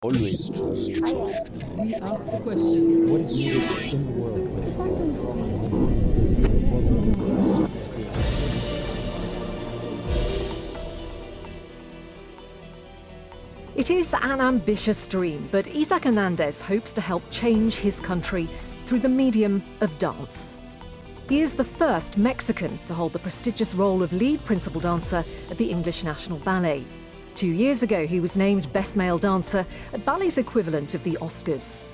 Always trust. We ask the questions. What is needed in the world? Is that going to It is an ambitious dream, but Isaac Hernandez hopes to help change his country through the medium of dance. He is the first Mexican to hold the prestigious role of lead principal dancer at the English National Ballet. 2 years ago, he was named Best Male Dancer at ballet's equivalent of the Oscars.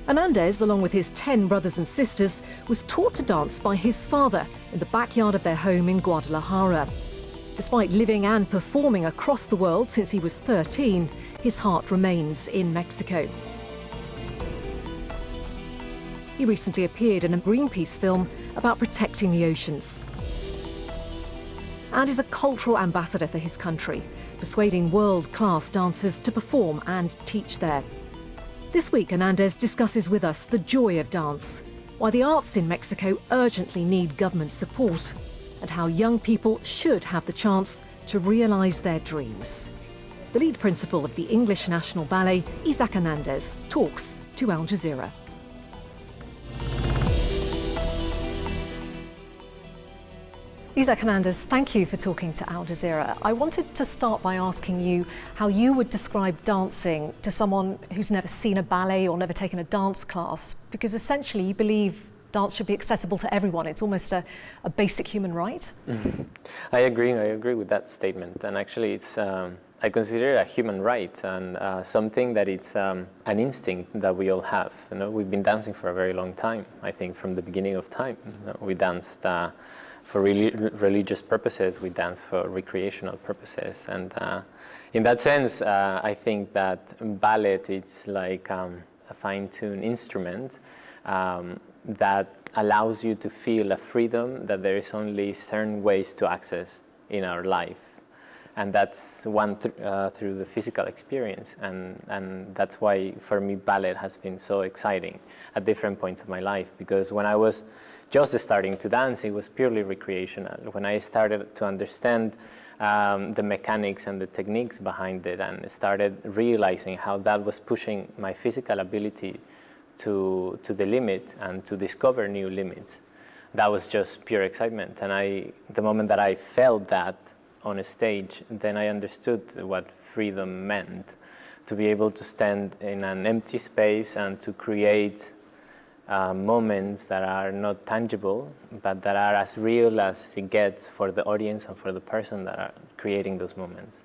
Hernandez, along with his 10 brothers and sisters, was taught to dance by his father in the backyard of their home in Guadalajara. Despite living and performing across the world since he was 13, his heart remains in Mexico. He recently appeared in a Greenpeace film about protecting the oceans, and is a cultural ambassador for his country, persuading world-class dancers to perform and teach there. This week, Hernandez discusses with us the joy of dance, why the arts in Mexico urgently need government support, and how young people should have the chance to realise their dreams. The lead principal of the English National Ballet, Isaac Hernandez, talks to Al Jazeera. Isaac Hernandez, thank you for talking to Al Jazeera. I wanted to start by asking you how you would describe dancing to someone who's never seen a ballet or never taken a dance class, because essentially you believe dance should be accessible to everyone. It's almost a basic human right. I agree with that statement. And actually it's, I consider it a human right and something that it's an instinct that we all have. You know, we've been dancing for a very long time. I think from the beginning of time, we danced for religious purposes, we dance for recreational purposes. And in that sense, I think that ballet is like a fine-tuned instrument that allows you to feel a freedom that there is only certain ways to access in our life. And that's one through the physical experience. And that's why, for me, ballet has been so exciting at different points of my life. Because when I was just starting to dance, it was purely recreational. When I started to understand the mechanics and the techniques behind it and started realizing how that was pushing my physical ability to the limit and to discover new limits, that was just pure excitement. And the moment that I felt that on a stage, then I understood what freedom meant, to be able to stand in an empty space and to create moments that are not tangible, but that are as real as it gets for the audience and for the person that are creating those moments.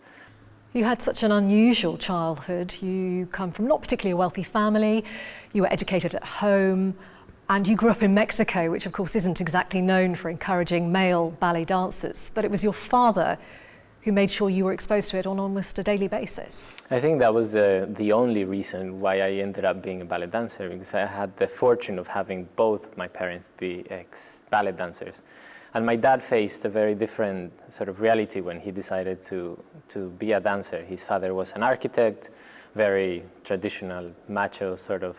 You had such an unusual childhood. You come from not particularly a wealthy family, you were educated at home, and you grew up in Mexico, which of course isn't exactly known for encouraging male ballet dancers, but it was your father who made sure you were exposed to it on almost a daily basis. I think that was the only reason why I ended up being a ballet dancer, because I had the fortune of having both my parents be ex-ballet dancers. And my dad faced a very different sort of reality when he decided to be a dancer. His father was an architect, very traditional, macho sort of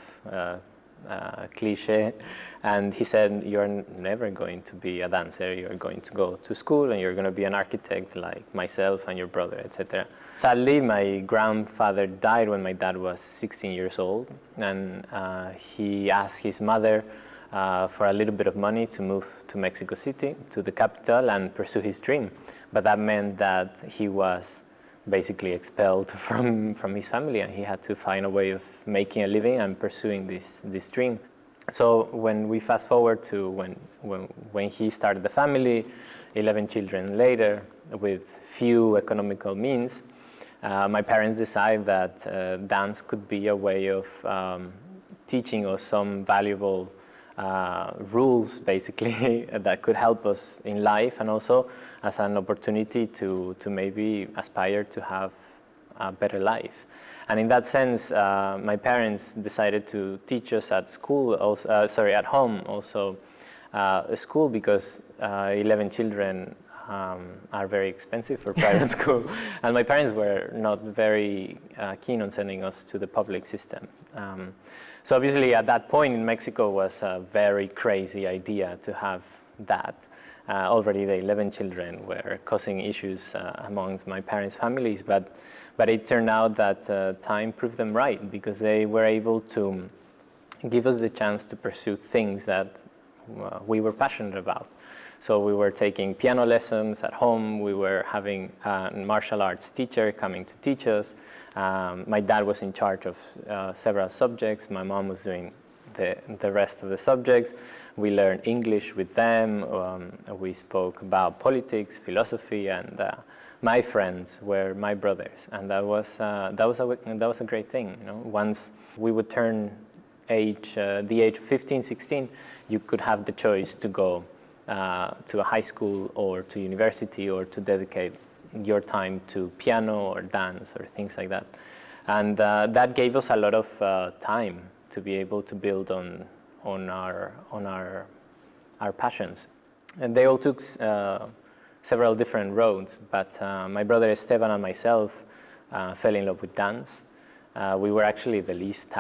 cliche, and he said, "You're never going to be a dancer, you're going to go to school and you're going to be an architect like myself and your brother, etc." Sadly, my grandfather died when my dad was 16 years old, and he asked his mother for a little bit of money to move to Mexico City, to the capital, and pursue his dream. But that meant that he was basically expelled from his family, and he had to find a way of making a living and pursuing this dream. So when we fast forward to when he started the family, 11 children later, with few economical means, my parents decided that dance could be a way of teaching us some valuable rules, basically, that could help us in life, and also as an opportunity to maybe aspire to have a better life. And in that sense, my parents decided to teach us at school, at home also, a school, because 11 children are very expensive for private school. And my parents were not very keen on sending us to the public system. So obviously at that point in Mexico was a very crazy idea to have that. Already the 11 children were causing issues amongst my parents' families, but it turned out that time proved them right, because they were able to give us the chance to pursue things that we were passionate about. So we were taking piano lessons at home, we were having a martial arts teacher coming to teach us. My dad was in charge of several subjects, my mom was doing the rest of the subjects. We learned English with them, we spoke about politics, philosophy, and my friends were my brothers, and that was a great thing. You know? Once we would turn the age of 15, 16, you could have the choice to go to a high school or to university, or to dedicate your time to piano or dance or things like that. And that gave us a lot of time to be able to build on our passions. And they all took several different roads, but my brother Esteban and myself fell in love with dance. We were actually the least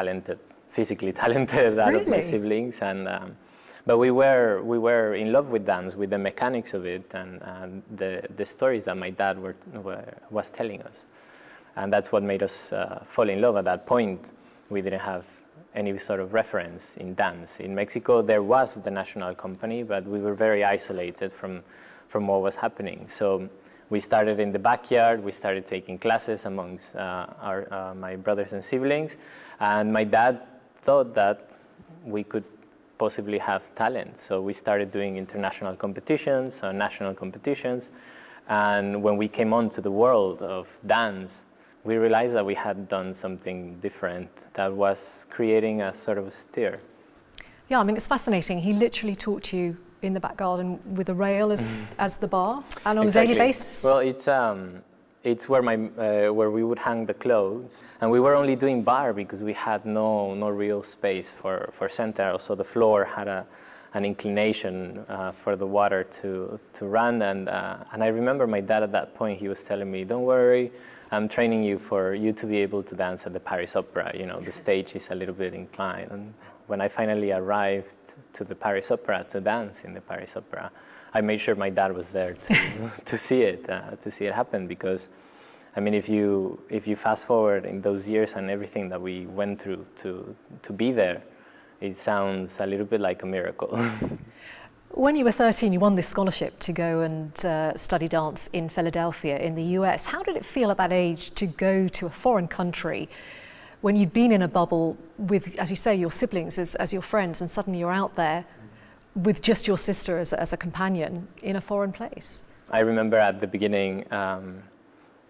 physically talented out of my siblings, and but we were in love with dance, with the mechanics of it, and the stories that my dad was telling us, and that's what made us fall in love. At that point, we didn't have any sort of reference in dance. In Mexico, there was the national company, but we were very isolated from what was happening. So we started in the backyard. We started taking classes amongst my brothers and siblings, and my dad thought that we could possibly have talent. So we started doing international competitions, national competitions, and when we came onto the world of dance, we realized that we had done something different that was creating a sort of a stir. Yeah, I mean, it's fascinating. He literally taught you in the back garden with a rail as the bar, and on a daily basis? Well, it's where we would hang the clothes, and we were only doing bar because we had no real space for center. So the floor had an inclination for the water to run, and I remember my dad at that point, he was telling me, "Don't worry, I'm training you for you to be able to dance at the Paris Opera. You know, the stage is a little bit inclined." And when I finally arrived to the Paris Opera to dance in the Paris Opera, I made sure my dad was there to see it happen. Because, I mean, if you fast forward in those years and everything that we went through to be there, it sounds a little bit like a miracle. When you were 13, you won this scholarship to go and study dance in Philadelphia in the US. How did it feel at that age to go to a foreign country when you'd been in a bubble with, as you say, your siblings as your friends, and suddenly you're out there with just your sister as a companion in a foreign place? I remember at the beginning,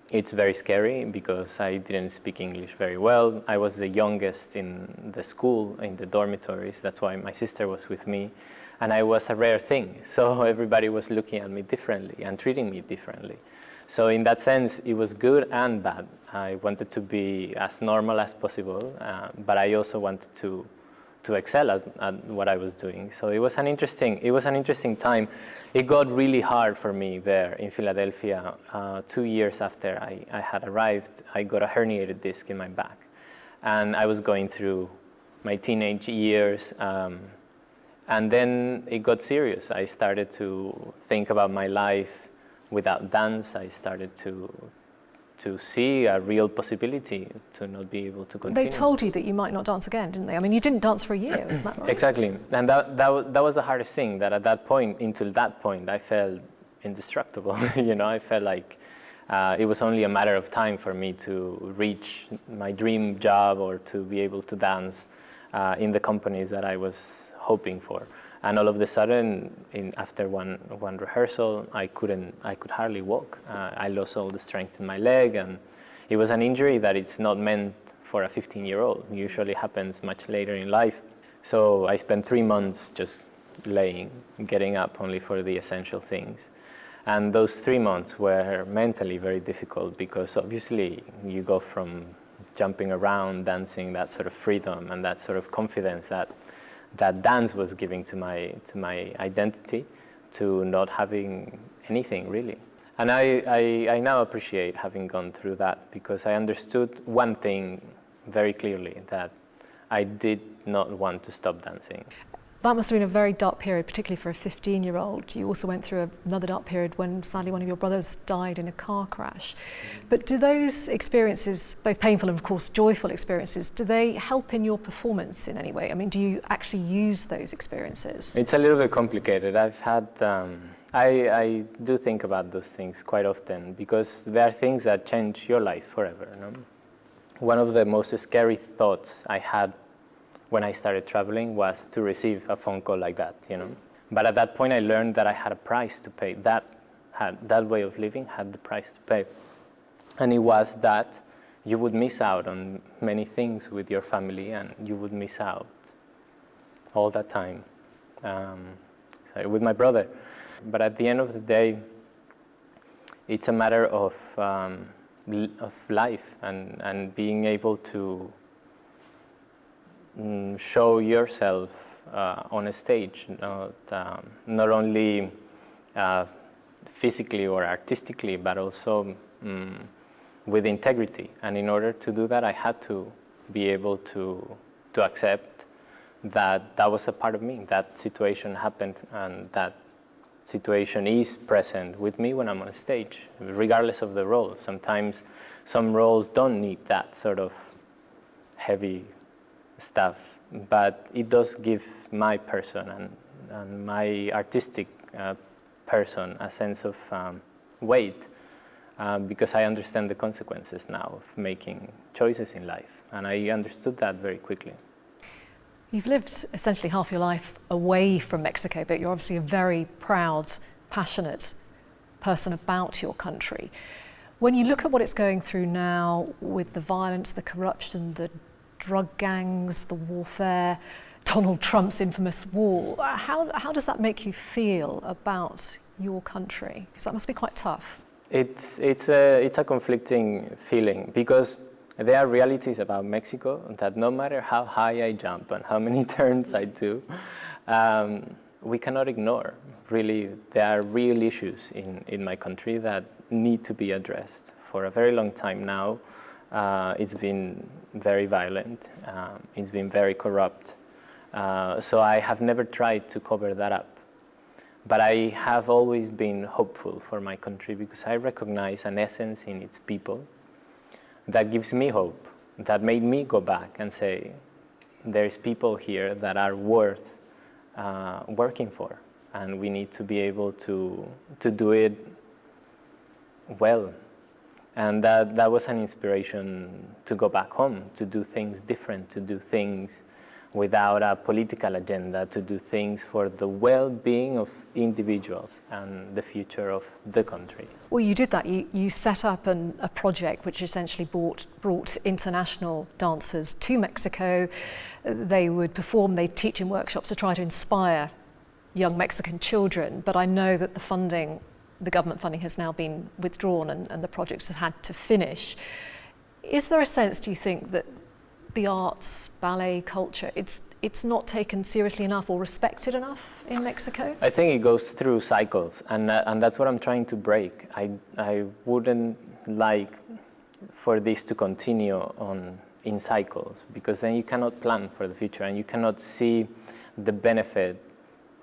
it's very scary because I didn't speak English very well. I was the youngest in the school, in the dormitories. That's why my sister was with me. And I was a rare thing. So everybody was looking at me differently and treating me differently. So in that sense, it was good and bad. I wanted to be as normal as possible, but I also wanted to excel at what I was doing. So it was an interesting time. It got really hard for me there in Philadelphia. 2 years after I had arrived, I got a herniated disc in my back. And I was going through my teenage years. And then it got serious. I started to think about my life without dance. I started to see a real possibility to not be able to continue. They told you that you might not dance again, didn't they? I mean, you didn't dance for a year, isn't that right? Exactly. And that was the hardest thing, that at that point, until that point, I felt indestructible. You know, I felt like it was only a matter of time for me to reach my dream job or to be able to dance in the companies that I was hoping for. And all of a sudden, after one rehearsal, I could hardly walk. I lost all the strength in my leg, and it was an injury that it's not meant for a 15-year-old. It usually happens much later in life. So I spent 3 months just laying, getting up only for the essential things. And those 3 months were mentally very difficult because obviously you go from jumping around, dancing, that sort of freedom and that sort of confidence that dance was giving to my identity, to not having anything really. And I now appreciate having gone through that, because I understood one thing very clearly, that I did not want to stop dancing. That must have been a very dark period, particularly for a 15-year-old. You also went through another dark period when sadly one of your brothers died in a car crash. But do those experiences, both painful and of course joyful experiences, do they help in your performance in any way? I mean, do you actually use those experiences? It's a little bit complicated. I do think about those things quite often because there are things that change your life forever. You know? One of the most scary thoughts I had when I started traveling was to receive a phone call like that, you know. But at that point I learned that I had a price to pay. That way of living had the price to pay. And it was that you would miss out on many things with your family and you would miss out all that time with my brother. But at the end of the day, it's a matter of life and being able to show yourself on a stage, not only physically or artistically, but also with integrity. And in order to do that, I had to be able to accept that that was a part of me. That situation happened, and that situation is present with me when I'm on a stage, regardless of the role. Sometimes some roles don't need that sort of heavy stuff, but it does give my person and my artistic person a sense of weight because I understand the consequences now of making choices in life, and I understood that very quickly. You've lived essentially half your life away from Mexico, but you're obviously a very proud, passionate person about your country. When you look at what it's going through now with the violence, the corruption, the drug gangs, the warfare, Donald Trump's infamous wall, how does that make you feel about your country? Because that must be quite tough. It's a conflicting feeling because there are realities about Mexico that no matter how high I jump and how many turns I do, we cannot ignore. Really, there are real issues in my country that need to be addressed. For a very long time now, it's been very violent, it's been very corrupt. So I have never tried to cover that up. But I have always been hopeful for my country because I recognize an essence in its people that gives me hope, that made me go back and say, there's people here that are worth working for, and we need to be able to do it well. And that was an inspiration to go back home, to do things different, to do things without a political agenda, to do things for the well-being of individuals and the future of the country. Well, you did that. You set up a project which essentially brought international dancers to Mexico. They would perform, they'd teach in workshops to try to inspire young Mexican children. But I know that the government funding has now been withdrawn and the projects have had to finish. Is there a sense, do you think, that the arts, ballet, culture, it's not taken seriously enough or respected enough in Mexico? I think it goes through cycles, and that's what I'm trying to break. I wouldn't like for this to continue in cycles, because then you cannot plan for the future and you cannot see the benefit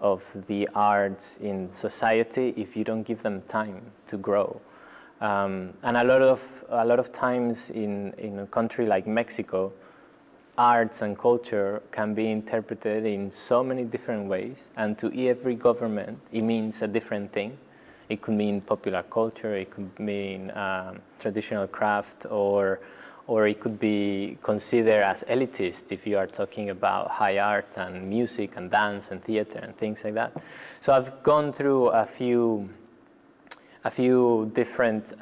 of the arts in society if you don't give them time to grow. And a lot of times in a country like Mexico, arts and culture can be interpreted in so many different ways, and to every government it means a different thing. It could mean popular culture, it could mean traditional craft, or it could be considered as elitist if you are talking about high art and music and dance and theater and things like that. So I've gone through a few different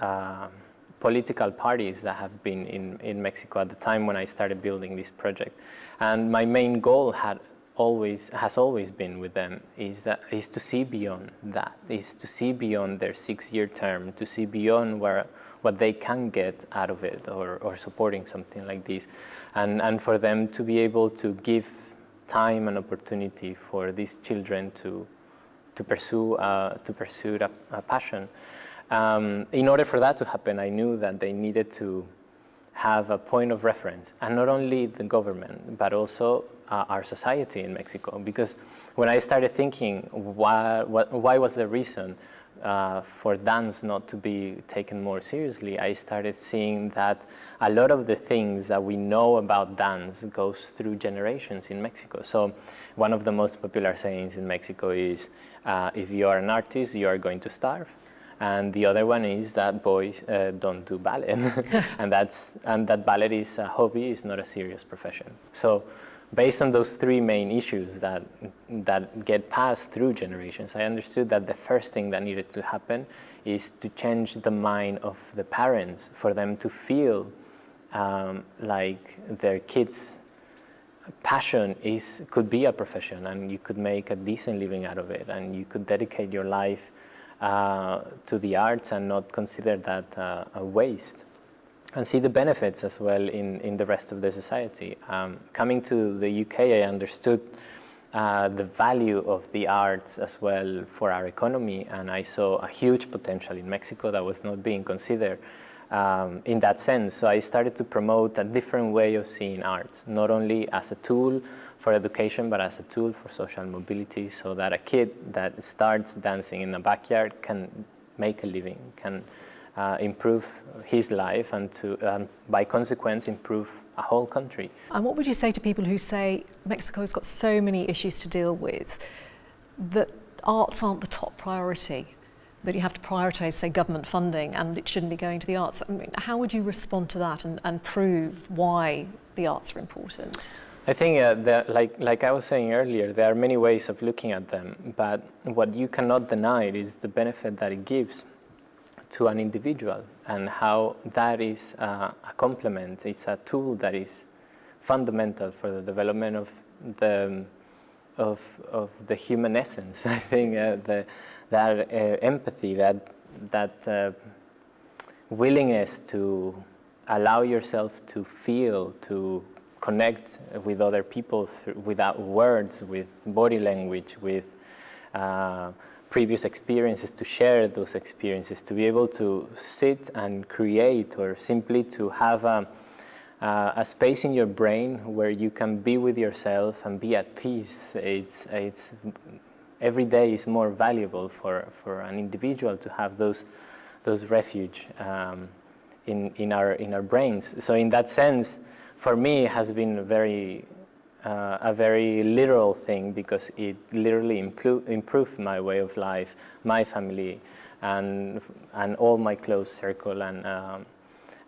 political parties that have been in Mexico at the time when I started building this project. And my main goal has always been with them is to see beyond that, is to see beyond their 6-year term, to see beyond what they can get out of it or supporting something like this. And for them to be able to give time and opportunity for these children to pursue a passion. In order for that to happen, I knew that they needed to have a point of reference, and not only the government, but also our society in Mexico. Because when I started thinking why was the reason for dance not to be taken more seriously, I started seeing that a lot of the things that we know about dance goes through generations in Mexico. So one of the most popular sayings in Mexico is, if you are an artist, you are going to starve. And the other one is that boys don't do ballet. and that ballet is a hobby, is not a serious profession. So based on those three main issues that get passed through generations, I understood that the first thing that needed to happen is to change the mind of the parents, for them to feel like their kids' passion could be a profession, and you could make a decent living out of it, and you could dedicate your life to the arts and not consider that a waste. And see the benefits as well in the rest of the society. Coming to the UK, I understood the value of the arts as well for our economy, and I saw a huge potential in Mexico that was not being considered in that sense. So I started to promote a different way of seeing arts, not only as a tool for education, but as a tool for social mobility, so that a kid that starts dancing in the backyard can make a living, can improve his life, and to, by consequence, improve a whole country. And what would you say to people who say Mexico's got so many issues to deal with, that arts aren't the top priority, that you have to prioritise, say, government funding, and it shouldn't be going to the arts? I mean, how would you respond to that and prove why the arts are important? I think, like I was saying earlier, there are many ways of looking at them, but what you cannot deny is the benefit that it gives to an individual, and how that is a complement. It's a tool that is fundamental for the development of the human essence. I think that empathy, that willingness to allow yourself to feel, to connect with other people without words, with body language, with previous experiences, to share those experiences, to be able to sit and create, or simply to have a space in your brain where you can be with yourself and be at peace. It's every day is more valuable for an individual to have those refuge in our brains. So in that sense, for me, it has been a very literal thing, because it literally improved my way of life, my family, and all my close circle. And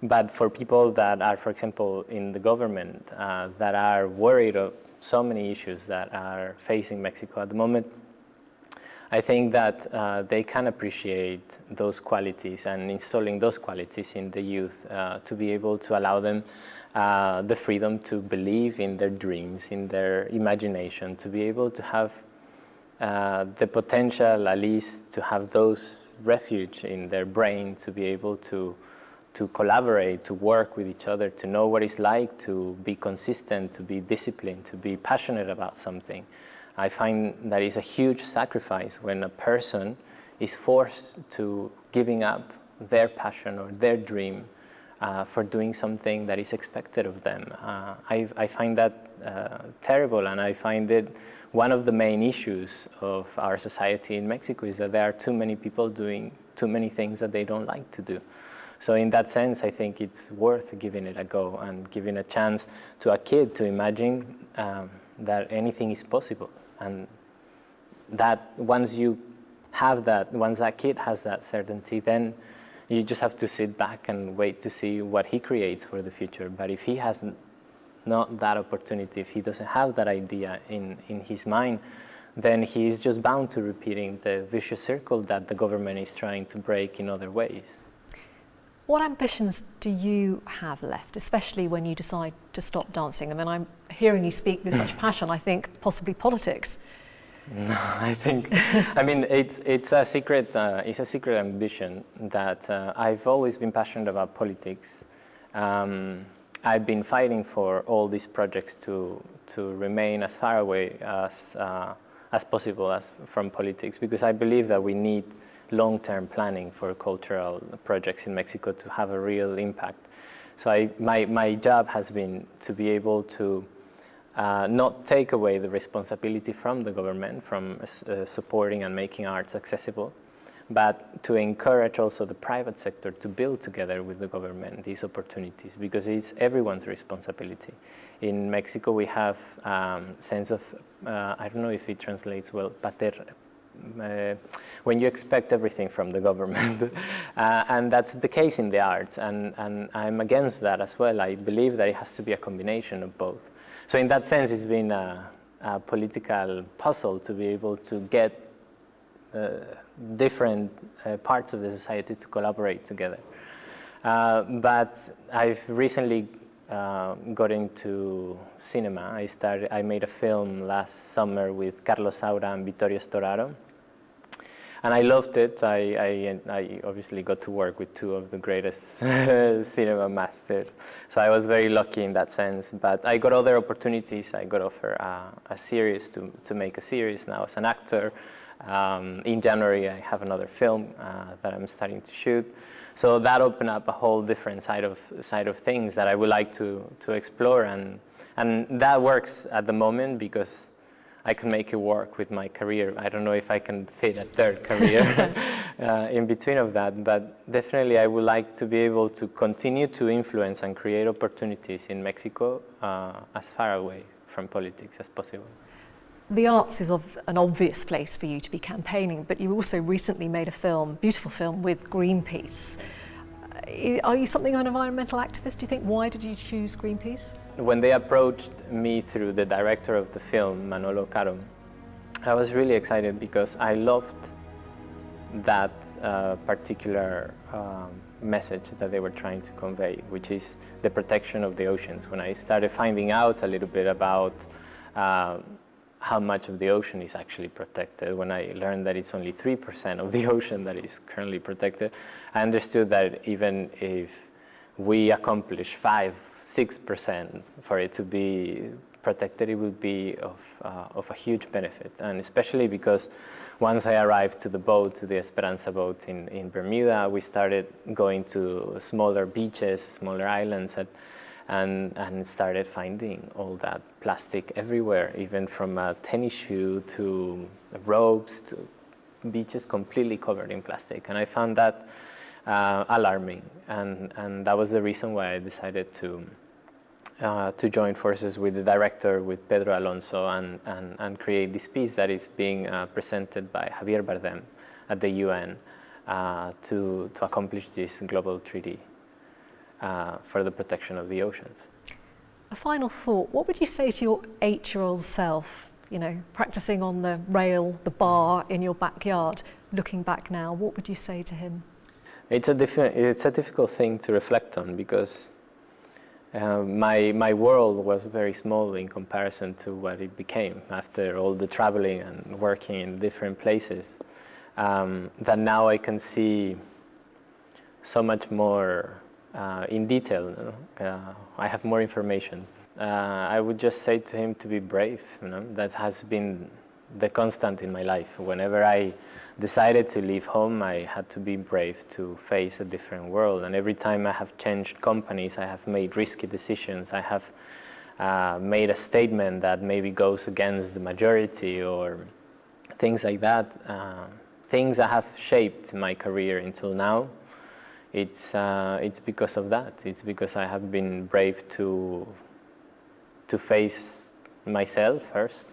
but for people that are, for example, in the government, that are worried of so many issues that are facing Mexico at the moment, I think that they can appreciate those qualities, and installing those qualities in the youth to be able to allow them the freedom to believe in their dreams, in their imagination, to be able to have the potential, at least, to have those refuge in their brain, to be able to collaborate, to work with each other, to know what it's like to be consistent, to be disciplined, to be passionate about something. I find that is a huge sacrifice when a person is forced to giving up their passion or their dream for doing something that is expected of them. I find that terrible, and I find it one of the main issues of our society in Mexico is that there are too many people doing too many things that they don't like to do. So in that sense, I think it's worth giving it a go and giving a chance to a kid to imagine that anything is possible. And that once you have that, once that kid has that certainty, then you just have to sit back and wait to see what he creates for the future. But if he has not that opportunity, if he doesn't have that idea in his mind, then he is just bound to repeating the vicious circle that the government is trying to break in other ways. What ambitions do you have left, especially when you decide to stop dancing? I mean, I'm hearing you speak with such passion, I think possibly politics. No, I think, I mean, it's a secret ambition that I've always been passionate about politics. I've been fighting for all these projects to remain as far away as possible from politics, because I believe that we need long-term planning for cultural projects in Mexico to have a real impact. So my job has been to be able to not take away the responsibility from the government, from supporting and making arts accessible, but to encourage also the private sector to build together with the government these opportunities, because it's everyone's responsibility. In Mexico, we have sense of, I don't know if it translates well, pater, when you expect everything from the government. And that's the case in the arts, and I'm against that as well. I believe that it has to be a combination of both. So in that sense, it's been a political puzzle to be able to get different parts of the society to collaborate together. But I've recently got into cinema. I made a film last summer with Carlos Saura and Vittorio Storaro, and I loved it. I obviously got to work with two of the greatest cinema masters, so I was very lucky in that sense. But I got other opportunities. I got offered a series to make a series now as an actor. In January, I have another film that I'm starting to shoot. So that opened up a whole different side of things that I would like to explore, and that works at the moment because I can make it work with my career. I don't know if I can fit a third career in between of that, but definitely I would like to be able to continue to influence and create opportunities in Mexico as far away from politics as possible. The arts is an obvious place for you to be campaigning, but you also recently made a film, beautiful film, with Greenpeace. Are you something of an environmental activist, do you think? Why did you choose Greenpeace? When they approached me through the director of the film, Manolo Caro, I was really excited because I loved that particular message that they were trying to convey, which is the protection of the oceans. When I started finding out a little bit about how much of the ocean is actually protected, when I learned that it's only 3% of the ocean that is currently protected, I understood that even if we accomplish 5-6% for it to be protected, it would be of a huge benefit. And especially because once I arrived to the boat, to the Esperanza boat in Bermuda, we started going to smaller beaches, smaller islands, and started finding all that plastic everywhere, even from a tennis shoe to ropes to beaches completely covered in plastic. And I found that alarming, and that was the reason why I decided to join forces with the director, with Pedro Alonso, and create this piece that is being presented by Javier Bardem at the UN to accomplish this global treaty for the protection of the oceans. A final thought, what would you say to your 8-year-old self, you know, practicing on the rail, the bar in your backyard, looking back now, what would you say to him? It's a difficult thing to reflect on because my world was very small in comparison to what it became after all the traveling and working in different places, that now I can see so much more in detail. I have more information. I would just say to him to be brave. You know, that has been the constant in my life. Whenever I decided to leave home, I had to be brave to face a different world. And every time I have changed companies, I have made risky decisions. I have made a statement that maybe goes against the majority or things like that. Things that have shaped my career until now. It's because of that. It's because I have been brave to face myself first,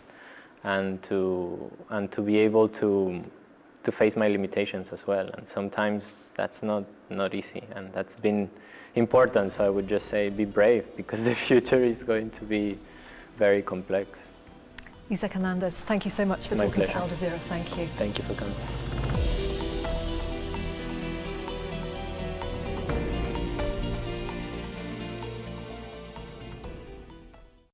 and to be able to face my limitations as well. And sometimes that's not easy, and that's been important. So I would just say be brave, because the future is going to be very complex. Isaac Hernandez, thank you so much for talking to Al Jazeera. Thank you. Thank you for coming.